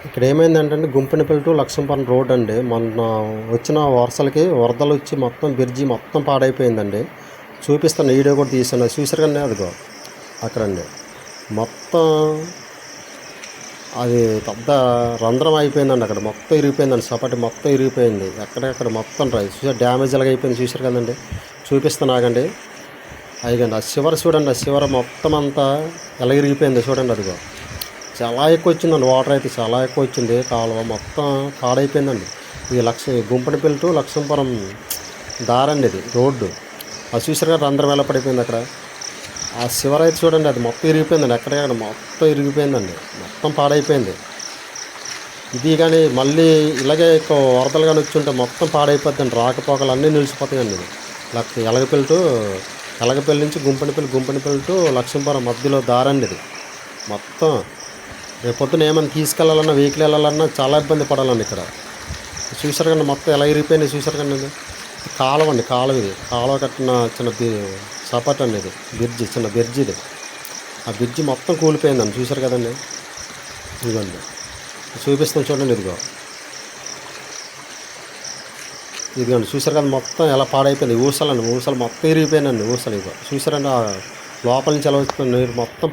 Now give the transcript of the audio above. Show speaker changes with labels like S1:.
S1: ఇక్కడ ఏమైందంటే గుంపినపల్లి to Lakshmipuram road అండి. మొన్న వచ్చిన వర్షాలకి వరదలు వచ్చి మొత్తం బ్రిడ్జి మొత్తం పాడైపోయిందండి. చూపిస్తాను, వీడియో కూడా తీసాను, చూసారు కానీ అదిగో అక్కడండి మొత్తం అది పెద్ద రంధ్రం అయిపోయిందండి. అక్కడ మొత్తం ఇరిగిపోయిందండి, సపాటి మొత్తం ఇరిగిపోయింది. ఎక్కడెక్కడ మొత్తం చూసారు డ్యామేజ్ ఎలాగ అయిపోయింది చూసారు కదండి. చూపిస్తాను ఆగండి. అదిగండి ఆ శివర చూడండి, ఆ శివర మొత్తం అంతా ఎలా ఇరిగిపోయింది చూడండి. అదిగో చాలా ఎక్కువ వచ్చిందండి, వాటర్ అయితే చాలా ఎక్కువ వచ్చింది. కాలువ మొత్తం పాడైపోయిందండి. ఇది గుంపనపల్లి టు లక్ష్మీపురం దారండి, ఇది రోడ్డు. అది చూసారుగా రంధ్రం ఎలా పడిపోయింది అక్కడ. ఆ శివర అయితే చూడండి, అది మొత్తం ఇరిగిపోయిందండి. ఎక్కడెక్కడ మొత్తం ఇరిగిపోయిందండి, మొత్తం పాడైపోయింది. ఇది కానీ మళ్ళీ ఇలాగే ఎక్కువ వరదలు కానీ వచ్చి ఉంటే మొత్తం పాడైపోద్దండి. రాకపోకలు అన్నీ నిలిచిపోతాయండి. ఇది ఎలగపల్లి నుంచి గుంపనపల్లి టు లక్ష్మీపురం మధ్యలో దారండి ఇది. మొత్తం రేపు పొద్దున ఏమైనా తీసుకెళ్ళాలన్నా వెహికల్ వెళ్ళాలన్నా చాలా ఇబ్బంది పడాలండి. ఇక్కడ చూసారు కానీ మొత్తం ఎలా ఇరిగిపోయినాయి చూసారు కానీ. ఇది కాలువ అండి, కాలువ ఇది. కాలువ కట్టిన చిన్న సపాట్ అండి, ఇది బ్రిడ్జి, చిన్న బ్రిడ్జి ఇది. ఆ బ్రిడ్జి మొత్తం కూలిపోయిందండి చూసారు కదండి. ఇదిగోండి చూపిస్తాం చూడండి. ఇదిగోండి చూసారు కదా మొత్తం ఎలా పాడైపోయింది. ఊసలు మొత్తం ఇరిగిపోయిందండి. ఊసలు ఇగో చూసారండి, లోపల నుంచి ఎలా వస్తుంది నీరు మొత్తం